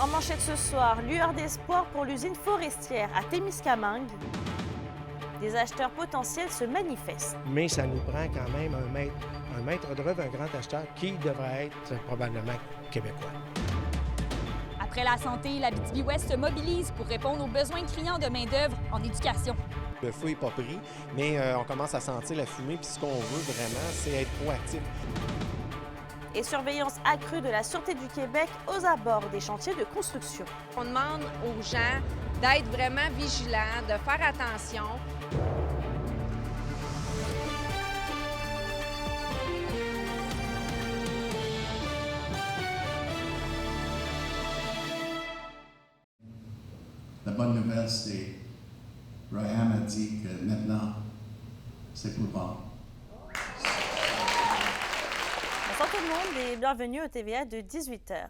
En manchette ce soir, lueur d'espoir pour l'usine forestière à Témiscamingue. Des acheteurs potentiels se manifestent. Mais ça nous prend quand même un maître d'œuvre, un grand acheteur qui devrait être probablement québécois. Après la santé, l'Abitibi-Ouest se mobilise pour répondre aux besoins criants de main-d'œuvre en éducation. Le feu n'est pas pris, mais on commence à sentir la fumée, puis ce qu'on veut vraiment, c'est être proactif. Et surveillance accrue de la Sûreté du Québec aux abords des chantiers de construction. On demande aux gens d'être vraiment vigilants, de faire attention. La bonne nouvelle, c'est Ryan a dit que maintenant, c'est pour vendre. Bonsoir tout le monde et bienvenue au TVA de 18h.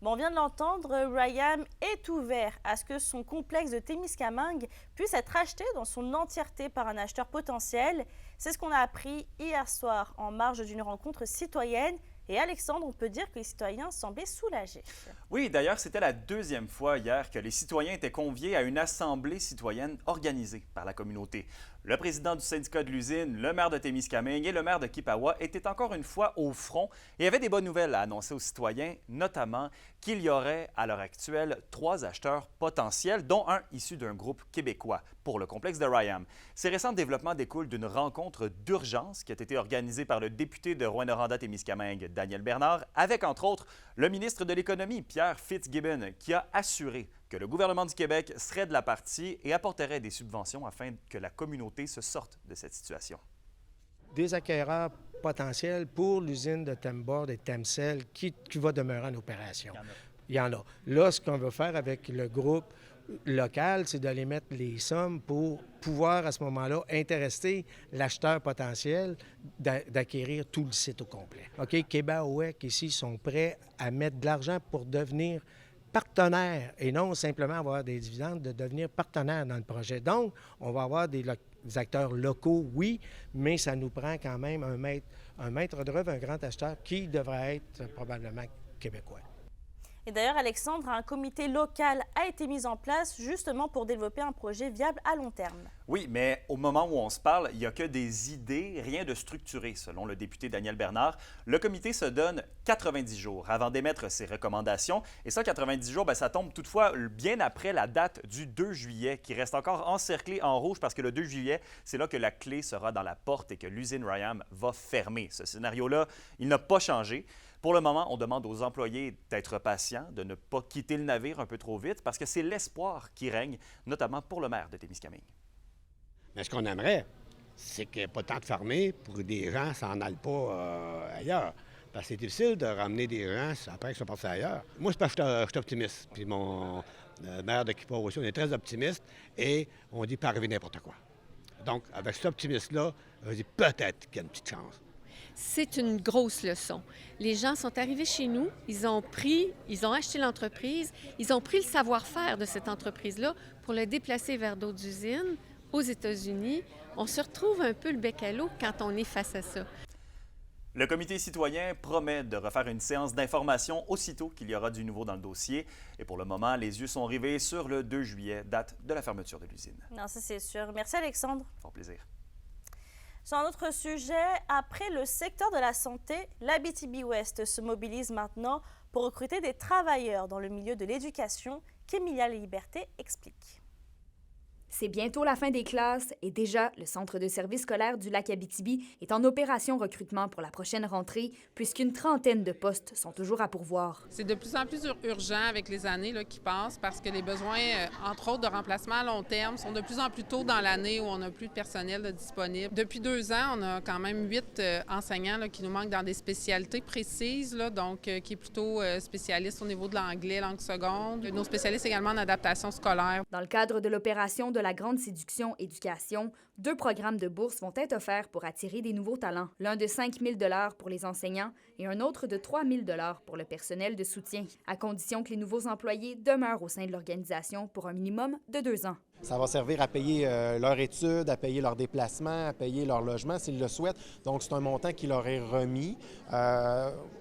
Bon, on vient de l'entendre, Ryan est ouvert à ce que son complexe de Témiscamingue puisse être acheté dans son entièreté par un acheteur potentiel. C'est ce qu'on a appris hier soir en marge d'une rencontre citoyenne. Et Alexandre, on peut dire que les citoyens semblaient soulagés. Oui, d'ailleurs, c'était la deuxième fois hier que les citoyens étaient conviés à une assemblée citoyenne organisée par la communauté. Le président du syndicat de l'usine, le maire de Témiscamingue et le maire de Kipawa étaient encore une fois au front et avaient des bonnes nouvelles à annoncer aux citoyens, notamment qu'il y aurait à l'heure actuelle 3 acheteurs potentiels, dont un issu d'un groupe québécois pour le complexe de Ryan. Ces récents développements découlent d'une rencontre d'urgence qui a été organisée par le député de Rouyn-Noranda-Témiscamingue, Daniel Bernard, avec entre autres le ministre de l'Économie, Pierre Fitzgibbon, qui a assuré que le gouvernement du Québec serait de la partie et apporterait des subventions afin que la communauté se sorte de cette situation. Des acquéreurs potentiels pour l'usine de Temboard et Temcel qui va demeurer en opération. Il y en a. Là, ce qu'on veut faire avec le groupe local, c'est d'aller mettre les sommes pour pouvoir, à ce moment-là, intéresser l'acheteur potentiel d'acquérir tout le site au complet. OK? Québec ici sont prêts à mettre de l'argent pour devenir partenaires et non simplement avoir des dividendes, de devenir partenaires dans le projet. Donc, on va avoir des acteurs locaux, oui, mais ça nous prend quand même un maître d'œuvre, un grand acheteur qui devrait être probablement québécois. Et d'ailleurs, Alexandre, un comité local a été mis en place justement pour développer un projet viable à long terme. Oui, mais au moment où on se parle, il n'y a que des idées, rien de structuré, selon le député Daniel Bernard. Le comité se donne 90 jours avant d'émettre ses recommandations. Et ça, 90 jours, ça tombe toutefois bien après la date du 2 juillet, qui reste encore encerclée en rouge parce que le 2 juillet, c'est là que la clé sera dans la porte et que l'usine Ryan va fermer. Ce scénario-là, il n'a pas changé. Pour le moment, on demande aux employés d'être patients, de ne pas quitter le navire un peu trop vite, parce que c'est l'espoir qui règne, notamment pour le maire de Témiscamingue. Mais ce qu'on aimerait, c'est qu'il n'y ait pas tant de fermer pour que des gens s'en aillent pas ailleurs. Parce que c'est difficile de ramener des gens après qu'ils sont partis ailleurs. Moi, c'est parce que je suis optimiste. Puis mon maire de Kipawa aussi, on est très optimiste et on dit pas arriver n'importe quoi. Donc, avec cet optimisme-là, je dis peut-être qu'il y a une petite chance. C'est une grosse leçon. Les gens sont arrivés chez nous, ils ont acheté l'entreprise, ils ont pris le savoir-faire de cette entreprise-là pour le déplacer vers d'autres usines aux États-Unis. On se retrouve un peu le bec à l'eau quand on est face à ça. Le comité citoyen promet de refaire une séance d'information aussitôt qu'il y aura du nouveau dans le dossier. Et pour le moment, les yeux sont rivés sur le 2 juillet, date de la fermeture de l'usine. Non, ça c'est sûr. Merci Alexandre. Fort plaisir. Sur un autre sujet, après le secteur de la santé, l'Abitibi-Ouest se mobilise maintenant pour recruter des travailleurs dans le milieu de l'éducation, qu'Emilia Liberté explique. C'est bientôt la fin des classes et déjà, le centre de service scolaire du Lac-Abitibi est en opération recrutement pour la prochaine rentrée puisqu'une trentaine de postes sont toujours à pourvoir. C'est de plus en plus urgent avec les années qui passent parce que les besoins, entre autres, de remplacement à long terme sont de plus en plus tôt dans l'année où on n'a plus de personnel disponible. Depuis 2 ans, on a quand même 8 enseignants qui nous manquent dans des spécialités précises, donc qui est plutôt spécialiste au niveau de l'anglais, langue seconde. Nos spécialistes également en adaptation scolaire. Dans le cadre de l'opération de la Grande Séduction Éducation, 2 programmes de bourse vont être offerts pour attirer des nouveaux talents. L'un de 5 000 $ pour les enseignants et un autre de 3 000 $ pour le personnel de soutien, à condition que les nouveaux employés demeurent au sein de l'organisation pour un minimum de 2 ans. Ça va servir à payer leurs études, à payer leurs déplacements, à payer leur logement s'ils le souhaitent. Donc, c'est un montant qui leur est remis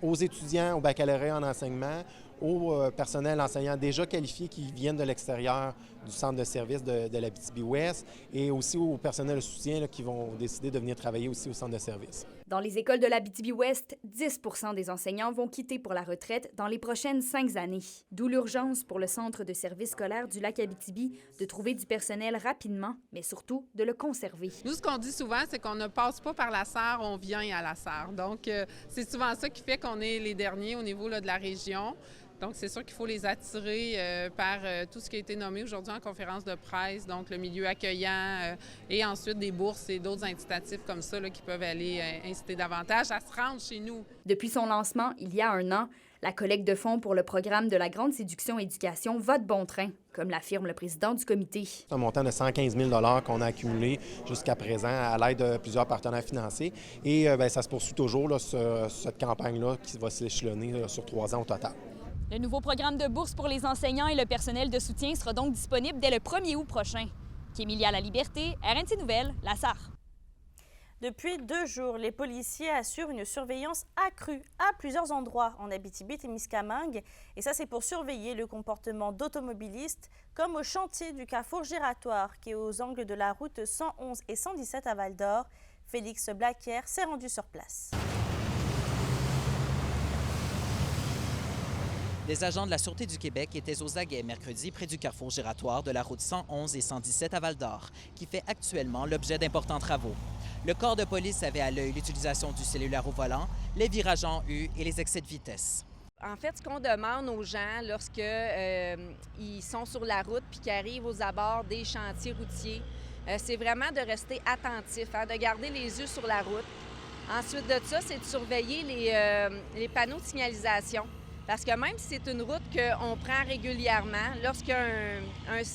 aux étudiants au baccalauréat en enseignement au personnel enseignant déjà qualifié qui viennent de l'extérieur du centre de service de l'Abitibi-Ouest et aussi au personnel de soutien là, qui vont décider de venir travailler aussi au centre de service. Dans les écoles de l'Abitibi-Ouest, 10 % des enseignants vont quitter pour la retraite dans les prochaines 5 années. D'où l'urgence pour le Centre de service scolaire du Lac-Abitibi de trouver du personnel rapidement, mais surtout de le conserver. Nous, ce qu'on dit souvent, c'est qu'on ne passe pas par la SAR, on vient à la SAR. Donc, c'est souvent ça qui fait qu'on est les derniers au niveau là, de la région. Donc, c'est sûr qu'il faut les attirer par tout ce qui a été nommé aujourd'hui en conférence de presse, donc le milieu accueillant et ensuite des bourses et d'autres incitatifs comme ça là, qui peuvent aller inciter davantage à se rendre chez nous. Depuis son lancement, il y a 1 an, la collecte de fonds pour le programme de la Grande Séduction Éducation va de bon train, comme l'affirme le président du comité. C'est un montant de 115 000 $ qu'on a accumulé jusqu'à présent à l'aide de plusieurs partenaires financiers. Et ça se poursuit toujours, là, cette campagne-là, qui va s'échelonner sur 3 ans au total. Le nouveau programme de bourse pour les enseignants et le personnel de soutien sera donc disponible dès le 1er août prochain. Kémilia La Liberté, RNC Nouvelles, La Sarre. Depuis 2 jours, les policiers assurent une surveillance accrue à plusieurs endroits en Abitibi-Témiscamingue. Et ça, c'est pour surveiller le comportement d'automobilistes, comme au chantier du carrefour giratoire qui est aux angles de la route 111 et 117 à Val-d'Or. Félix Blaquière s'est rendu sur place. Des agents de la Sûreté du Québec étaient aux aguets mercredi près du carrefour giratoire de la route 111 et 117 à Val-d'Or, qui fait actuellement l'objet d'importants travaux. Le corps de police avait à l'œil l'utilisation du cellulaire au volant, les virages en U et les excès de vitesse. En fait, ce qu'on demande aux gens lorsqu'ils sont sur la route puis qu'ils arrivent aux abords des chantiers routiers, c'est vraiment de rester attentifs, de garder les yeux sur la route. Ensuite de ça, c'est de surveiller les panneaux de signalisation. Parce que même si c'est une route qu'on prend régulièrement, lorsqu'il y a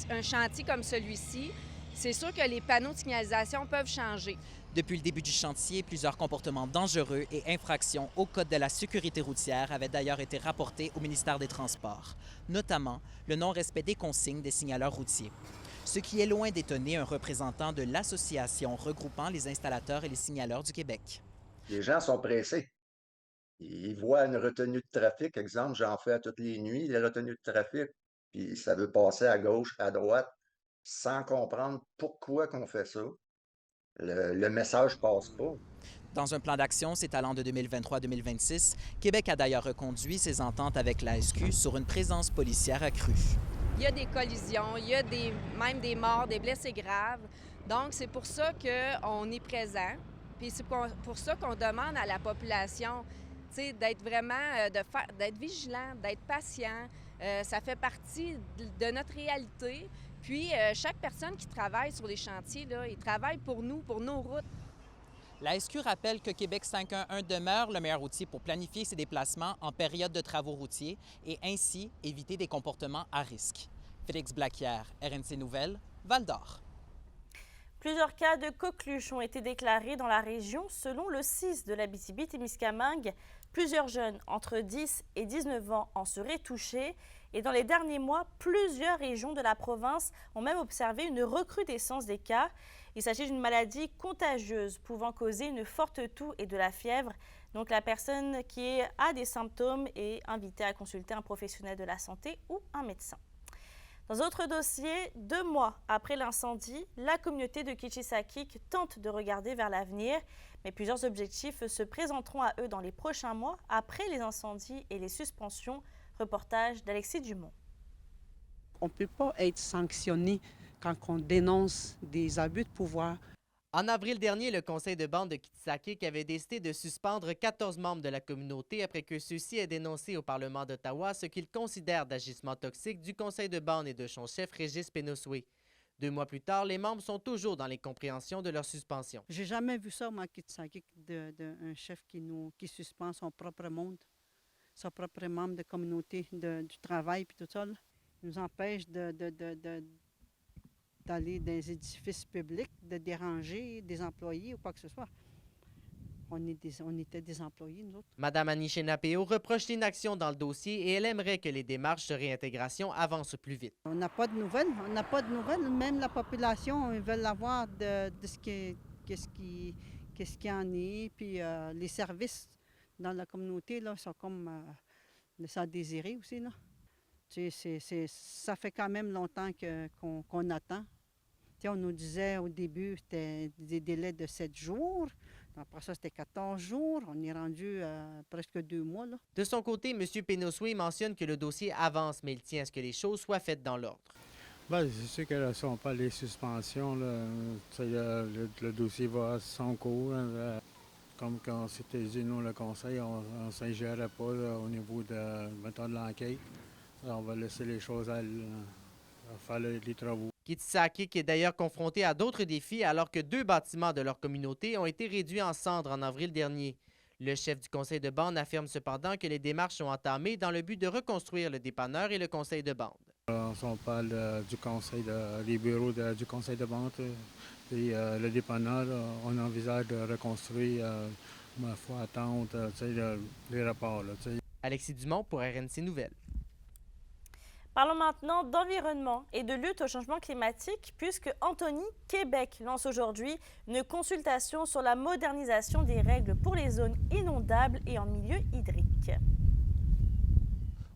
un chantier comme celui-ci, c'est sûr que les panneaux de signalisation peuvent changer. Depuis le début du chantier, plusieurs comportements dangereux et infractions au Code de la sécurité routière avaient d'ailleurs été rapportés au ministère des Transports, notamment le non-respect des consignes des signaleurs routiers. Ce qui est loin d'étonner un représentant de l'association regroupant les installateurs et les signaleurs du Québec. Les gens sont pressés. Ils voient une retenue de trafic, exemple, j'en fais à toutes les nuits, les retenues de trafic, puis ça veut passer à gauche, à droite, sans comprendre pourquoi qu'on fait ça. Le message passe pas. Dans un plan d'action s'étalant de 2023 à 2026, Québec a d'ailleurs reconduit ses ententes avec l'ASQ sur une présence policière accrue. Il y a des collisions, il y a même des morts, des blessés graves. Donc, c'est pour ça qu'on est présent. Puis c'est pour ça qu'on demande à la population d'être vraiment, d'être vigilant, d'être patient. Ça fait partie de notre réalité. Puis, chaque personne qui travaille sur les chantiers, là, il travaille pour nous, pour nos routes. La SQ rappelle que Québec 511 demeure le meilleur outil pour planifier ses déplacements en période de travaux routiers et ainsi éviter des comportements à risque. Félix Blaquière, RNC Nouvelles, Val-d'Or. Plusieurs cas de coqueluche ont été déclarés dans la région selon le CIS de l'Abitibi-Témiscamingue. Plusieurs jeunes entre 10 et 19 ans en seraient touchés. Et dans les derniers mois, plusieurs régions de la province ont même observé une recrudescence des cas. Il s'agit d'une maladie contagieuse pouvant causer une forte toux et de la fièvre. Donc la personne qui a des symptômes est invitée à consulter un professionnel de la santé ou un médecin. Dans un autre dossier, 2 mois après l'incendie, la communauté de Kitchisakik tente de regarder vers l'avenir, mais plusieurs objectifs se présenteront à eux dans les prochains mois après les incendies et les suspensions. Reportage d'Alexis Dumont. On ne peut pas être sanctionné quand on dénonce des abus de pouvoir. En avril dernier, le conseil de bande de Kitchisakik avait décidé de suspendre 14 membres de la communauté après que ceux-ci aient dénoncé au Parlement d'Ottawa ce qu'ils considèrent d'agissement toxique du conseil de bande et de son chef Régis Pénosoué. 2 mois plus tard, les membres sont toujours dans l'incompréhension de leur suspension. J'ai jamais vu ça, moi, Kitchisakik, un chef qui suspend son propre monde, son propre membre de communauté du travail puis tout ça. Là. Il nous empêche d'aller dans les édifices publics, de déranger des employés ou quoi que ce soit. On était des employés, nous autres. Madame Aniché Napéo reproche l'inaction dans le dossier et elle aimerait que les démarches de réintégration avancent plus vite. On n'a pas de nouvelles. On n'a pas de nouvelles. Même la population, ils veulent avoir de ce qui en est. Puis les services dans la communauté là, sont comme laisser à désirer aussi, là. Tu sais, ça fait quand même longtemps qu'on attend. Tu sais, on nous disait au début, c'était des délais de 7 jours. Après ça, c'était 14 jours. On est rendu à presque 2 mois, là. De son côté, M. Pénosoué mentionne que le dossier avance, mais il tient à ce que les choses soient faites dans l'ordre. Bien, c'est sûr que là, si on parle des suspensions, là, le dossier va à son cours. Là, comme quand c'était dit, nous, le conseil, on ne s'ingérait pas là, au niveau de l'enquête. Alors, on va laisser les choses à faire les travaux. Kitsakik est d'ailleurs confronté à d'autres défis alors que 2 bâtiments de leur communauté ont été réduits en cendres en avril dernier. Le chef du conseil de bande affirme cependant que les démarches sont entamées dans le but de reconstruire le dépanneur et le conseil de bande. Si on parle du conseil, des bureaux du conseil de bande et le dépanneur, on envisage de reconstruire, il faut attendre les rapports. Là, Alexis Dumont pour RNC Nouvelles. Parlons maintenant d'environnement et de lutte au changement climatique puisque Anthony Québec lance aujourd'hui une consultation sur la modernisation des règles pour les zones inondables et en milieu hydrique.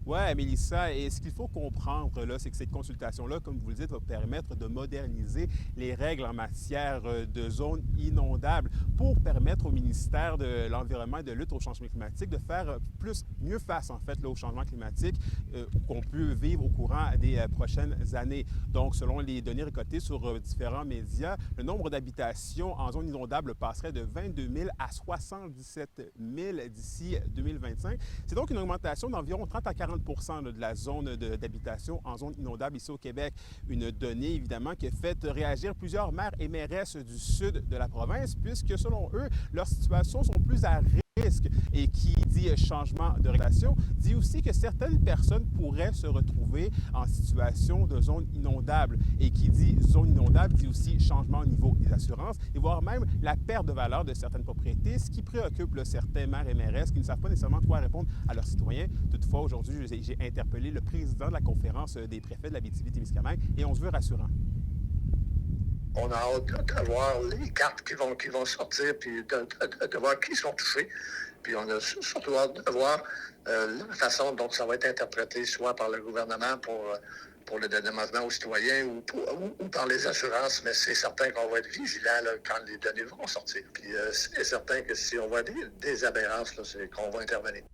Oui, Mélissa, et ce qu'il faut comprendre, là, c'est que cette consultation-là, comme vous le dites, va permettre de moderniser les règles en matière de zones inondables pour permettre au ministère de l'Environnement et de lutte au changement climatique de faire mieux face, en fait, là, au changement climatique qu'on peut vivre au courant des prochaines années. Donc, selon les données récoltées sur différents médias, le nombre d'habitations en zone inondable passerait de 22 000 à 77 000 d'ici 2025. C'est donc une augmentation d'environ 30 à 40 de la zone d'habitation en zone inondable ici au Québec. Une donnée, évidemment, qui a fait réagir plusieurs maires et mairesses du sud de la province, puisque, selon eux, leurs situations sont plus à risque. Et qui dit changement de régulation, dit aussi que certaines personnes pourraient se retrouver en situation de zone inondable. Et qui dit zone inondable, dit aussi changement au niveau des assurances et voire même la perte de valeur de certaines propriétés, ce qui préoccupe là, certains maires et mairesses qui ne savent pas nécessairement quoi répondre à leurs citoyens. Toutefois, aujourd'hui, j'ai interpellé le président de la conférence des préfets de l'Abitibi-Témiscamingue et on se veut rassurant. On a hâte de voir les cartes qui vont sortir, puis de voir qui sont touchés. Puis on a surtout hâte de voir la façon dont ça va être interprété, soit par le gouvernement pour le dédommagement aux citoyens ou par les assurances. Mais c'est certain qu'on va être vigilant là, quand les données vont sortir. Puis c'est certain que si on voit des aberrances, là, c'est qu'on va intervenir.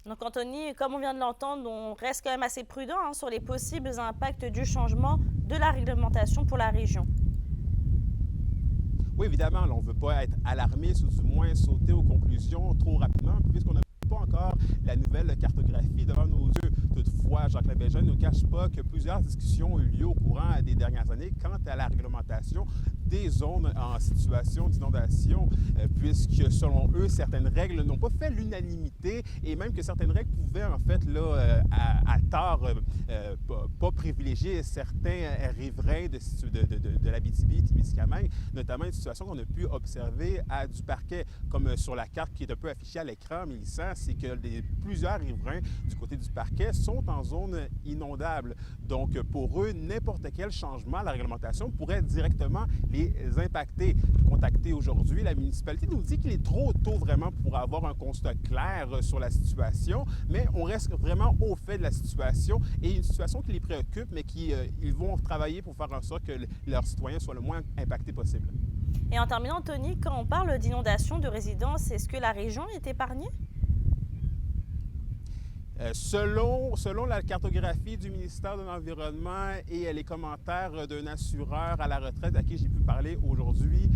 Donc Anthony, comme on vient de l'entendre, on reste quand même assez prudent sur les possibles impacts du changement de la réglementation pour la région. Oui, évidemment, là, on ne veut pas être alarmé, ou du moins sauter aux conclusions trop rapidement, puisqu'on n'a pas encore la nouvelle cartographie devant nos yeux. Toutefois, Jacques Labégin ne nous cache pas que plusieurs discussions ont eu lieu au courant des dernières années quant à la réglementation des zones en situation d'inondation, puisque selon eux, certaines règles n'ont pas fait l'unanimité et même que certaines règles pouvaient en fait là, à tort pas privilégier certains riverains de l'Abitibi-Témiscamingue, notamment une situation qu'on a pu observer à du Parquet, comme sur la carte qui est un peu affichée à l'écran, Mélissa, c'est que plusieurs riverains du côté du Parquet sont en zone inondable. Donc, pour eux, n'importe quel changement à la réglementation pourrait directement les impacter. Contacté aujourd'hui, la municipalité nous dit qu'il est trop tôt vraiment pour avoir un constat clair sur la situation, mais on reste vraiment au fait de la situation et une situation qui les préoccupe, mais ils vont travailler pour faire en sorte que leurs citoyens soient le moins impactés possible. Et en terminant, Tony, quand on parle d'inondation de résidences, est-ce que la région est épargnée? Selon la cartographie du ministère de l'Environnement et les commentaires d'un assureur à la retraite à qui j'ai pu parler aujourd'hui,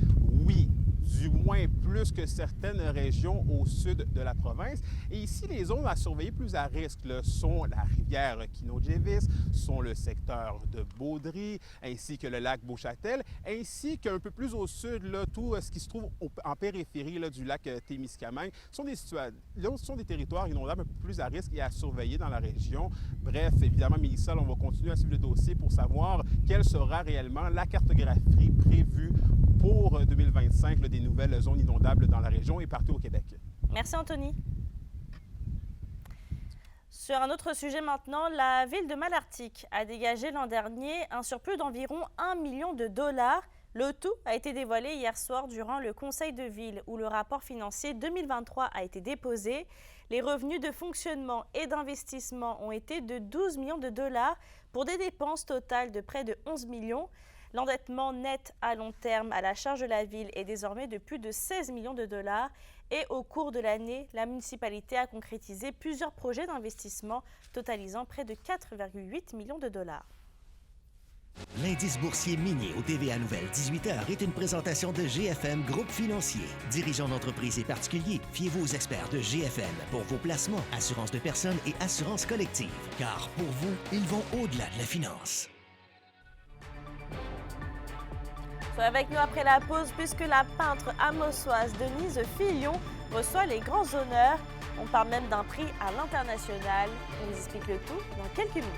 oui, du moins plus que certaines régions au sud de la province. Et ici, les zones à surveiller plus à risque là, sont la rivière Kinaujevis, sont le secteur de Baudry, ainsi que le lac Beauchâtel, ainsi qu'un peu plus au sud, là, tout ce qui se trouve en périphérie là, du lac Témiscamingue. Ce sont des territoires inondables un peu plus à risque et à surveiller dans la région. Bref, évidemment, Mélissa, on va continuer à suivre le dossier pour savoir quelle sera réellement la cartographie prévue pour 2025 là, des nouvelles zones inondables dans la région et partout au Québec. Merci, Anthony. Sur un autre sujet maintenant, la ville de Malartic a dégagé l'an dernier un surplus d'environ 1 million de dollars. Le tout a été dévoilé hier soir durant le conseil de ville où le rapport financier 2023 a été déposé. Les revenus de fonctionnement et d'investissement ont été de 12 millions de dollars pour des dépenses totales de près de 11 millions. L'endettement net à long terme à la charge de la ville est désormais de plus de 16 millions de dollars. Et au cours de l'année, la municipalité a concrétisé plusieurs projets d'investissement totalisant près de 4,8 millions de dollars. L'indice boursier minier au TVA Nouvelle 18h est une présentation de GFM Groupe Financier. Dirigeants d'entreprises et particuliers, fiez-vous aux experts de GFM pour vos placements, assurances de personnes et assurances collectives. Car pour vous, ils vont au-delà de la finance. Soyez avec nous après la pause puisque la peintre amosoise Denise Filion reçoit les grands honneurs. On parle même d'un prix à l'international. On nous explique le tout dans quelques minutes.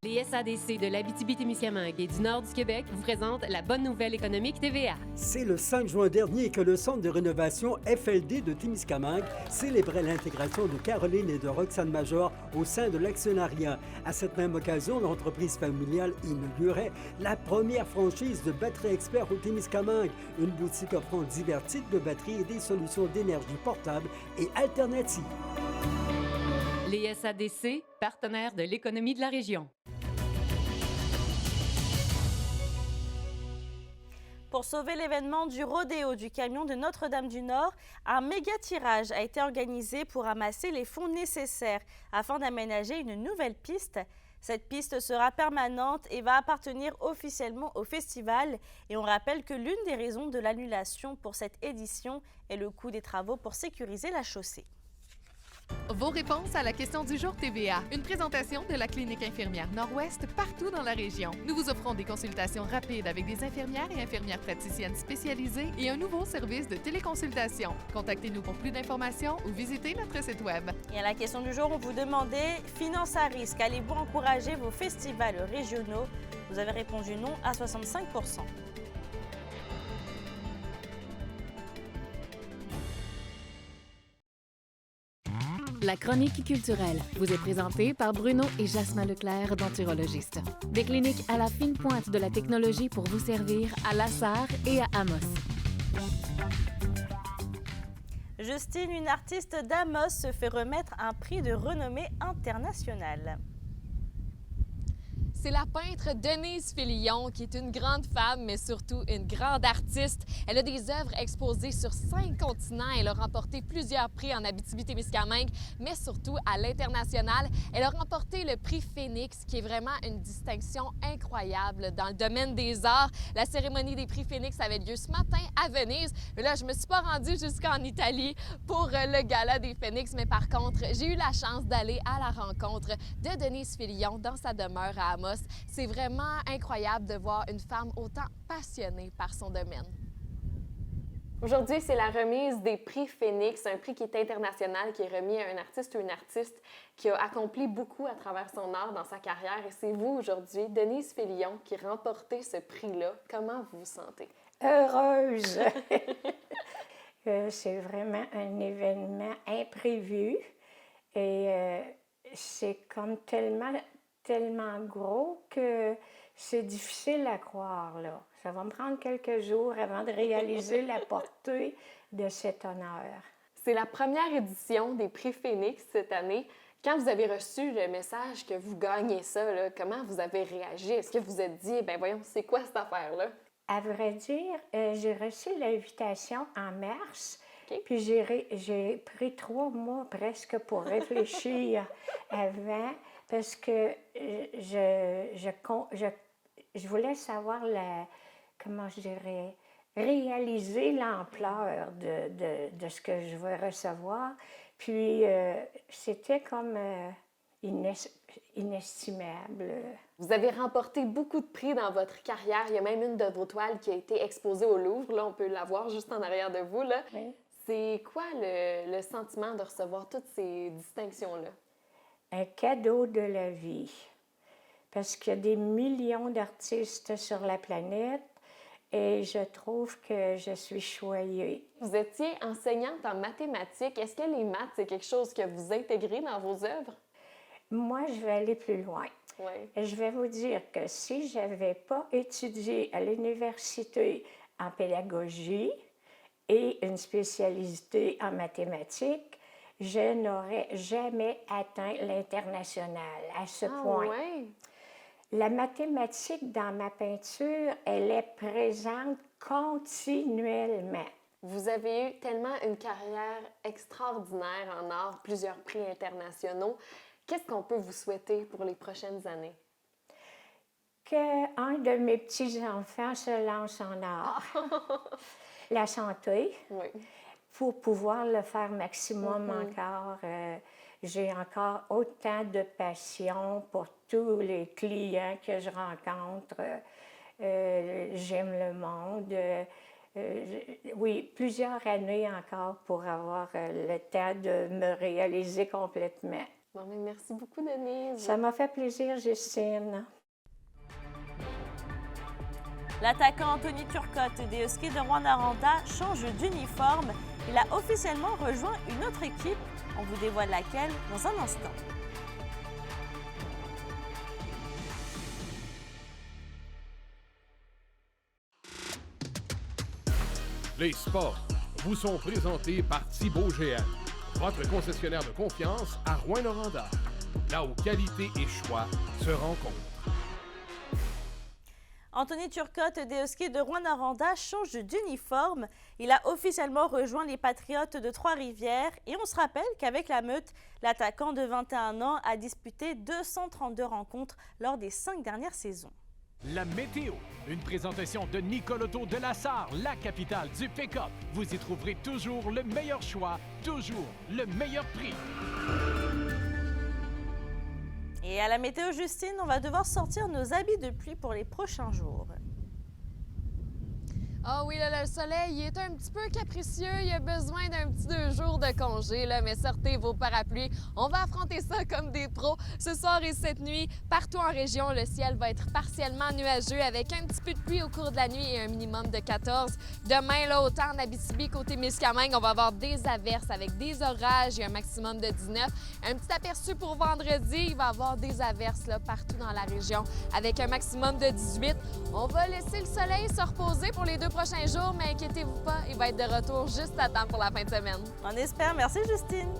Les SADC de l'Abitibi-Témiscamingue et du nord du Québec vous présentent la bonne nouvelle économique TVA. C'est le 5 juin dernier que le Centre de rénovation FLD de Témiscamingue célébrait l'intégration de Caroline et de Roxane Major au sein de l'actionnariat. À cette même occasion, l'entreprise familiale inaugurait la première franchise de Batterie Expert au Témiscamingue, une boutique offrant divers types de batteries et des solutions d'énergie portable et alternatives. Les SADC, partenaires de l'économie de la région. Pour sauver l'événement du rodéo du camion de Notre-Dame-du-Nord, un méga tirage a été organisé pour amasser les fonds nécessaires afin d'aménager une nouvelle piste. Cette piste sera permanente et va appartenir officiellement au festival. Et on rappelle que l'une des raisons de l'annulation pour cette édition est le coût des travaux pour sécuriser la chaussée. Vos réponses à la question du jour TVA. Une présentation de la clinique infirmière Nord-Ouest partout dans la région. Nous vous offrons des consultations rapides avec des infirmières et infirmières praticiennes spécialisées et un nouveau service de téléconsultation. Contactez-nous pour plus d'informations ou visitez notre site web. Et à la question du jour, on vous demandait « Finance à risque, allez-vous encourager vos festivals régionaux ?» Vous avez répondu non à 65%. La chronique culturelle vous est présentée par Bruno et Jasmin Leclerc, denturologistes. Des cliniques à la fine pointe de la technologie pour vous servir à La Sarre et à Amos. Justine, une artiste d'Amos, se fait remettre un prix de renommée internationale. C'est la peintre Denise Filion, qui est une grande femme, mais surtout une grande artiste. Elle a des œuvres exposées sur 5 continents. Elle a remporté plusieurs prix en Abitibi-Témiscamingue, mais surtout à l'international. Elle a remporté le prix Phoenix, qui est vraiment une distinction incroyable dans le domaine des arts. La cérémonie des prix Phoenix avait lieu ce matin à Venise. Mais là, je me suis pas rendue jusqu'en Italie pour le gala des Phoenix, mais par contre, j'ai eu la chance d'aller à la rencontre de Denise Filion dans sa demeure à Amos. C'est vraiment incroyable de voir une femme autant passionnée par son domaine. Aujourd'hui, c'est la remise des prix Phoenix, un prix qui est international, qui est remis à un artiste ou une artiste qui a accompli beaucoup à travers son art dans sa carrière. Et c'est vous aujourd'hui, Denise Filion, qui remportez ce prix-là. Comment vous vous sentez? Heureuse! C'est vraiment un événement imprévu et c'est comme tellement gros que c'est difficile à croire, là. Ça va me prendre quelques jours avant de réaliser la portée de cet honneur. C'est la première édition des prix Phoenix cette année. Quand vous avez reçu le message que vous gagnez ça, là, comment vous avez réagi? Est-ce que vous vous êtes dit, ben voyons, c'est quoi cette affaire-là? À vrai dire, j'ai reçu l'invitation en mars. Puis j'ai pris 3 mois presque pour réfléchir avant, parce que je voulais savoir comment je dirais, réaliser l'ampleur de ce que je vais recevoir. Puis c'était comme inestimable. Vous avez remporté beaucoup de prix dans votre carrière. Il y a même une de vos toiles qui a été exposée au Louvre. Là, on peut la voir juste en arrière de vous, là. Oui. C'est quoi le sentiment de recevoir toutes ces distinctions-là? Un cadeau de la vie. Parce qu'il y a des millions d'artistes sur la planète et je trouve que je suis choyée. Vous étiez enseignante en mathématiques. Est-ce que les maths, c'est quelque chose que vous intégrez dans vos œuvres? Moi, je vais aller plus loin. Oui. Je vais vous dire que si je n'avais pas étudié à l'université en pédagogie et une spécialité en mathématiques, je n'aurais jamais atteint l'international à ce point. Ouais. La mathématique dans ma peinture, elle est présente continuellement. Vous avez eu tellement une carrière extraordinaire en art, plusieurs prix internationaux. Qu'est-ce qu'on peut vous souhaiter pour les prochaines années? Qu'un de mes petits-enfants se lance en art. La santé, oui, pour pouvoir le faire maximum encore. J'ai encore autant de passion pour tous les clients que je rencontre. J'aime le monde. Oui, plusieurs années encore pour avoir le temps de me réaliser complètement. Bon, mais merci beaucoup, Denise. Ça m'a fait plaisir, Justine. L'attaquant Anthony Turcotte des Huskies de Rwanda change d'uniforme. Il a officiellement rejoint une autre équipe. On vous dévoile laquelle dans un instant. Les sports vous sont présentés par Thibaut GM, votre concessionnaire de confiance à Rouyn-Noranda, là où qualité et choix se rencontrent. Anthony Turcotte des Huskies de Rwanda change d'uniforme. Il a officiellement rejoint les Patriotes de Trois-Rivières et on se rappelle qu'avec la Meute, l'attaquant de 21 ans a disputé 232 rencontres lors des 5 dernières saisons. La météo, une présentation de Nicole Auto de la Sarre, la capitale du pick-up. Vous y trouverez toujours le meilleur choix, toujours le meilleur prix. Et à la météo, Justine, on va devoir sortir nos habits de pluie pour les prochains jours. Ah oui, là, le soleil, il est un petit peu capricieux. Il a besoin d'un petit 2 jours de congé, là, mais sortez vos parapluies. On va affronter ça comme des pros. Ce soir et cette nuit, partout en région, le ciel va être partiellement nuageux avec un petit peu de pluie au cours de la nuit et un minimum de 14. Demain, là, autant en Abitibi côté Miscamingue, on va avoir des averses avec des orages et un maximum de 19. Un petit aperçu pour vendredi, il va y avoir des averses là, partout dans la région avec un maximum de 18. On va laisser le soleil se reposer pour les 2 prochains jours, mais inquiétez-vous pas, il va être de retour juste à temps pour la fin de semaine. On espère. Merci, Justine.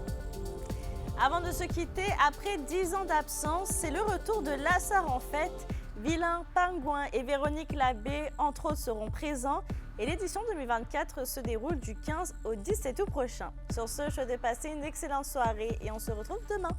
Avant de se quitter, après 10 ans d'absence, c'est le retour de La Sarre en fête. Vilain, Pingouin et Véronique Labbé, entre autres, seront présents. Et l'édition 2024 se déroule du 15 au 17 août prochain. Sur ce, je souhaite de passer une excellente soirée et on se retrouve demain.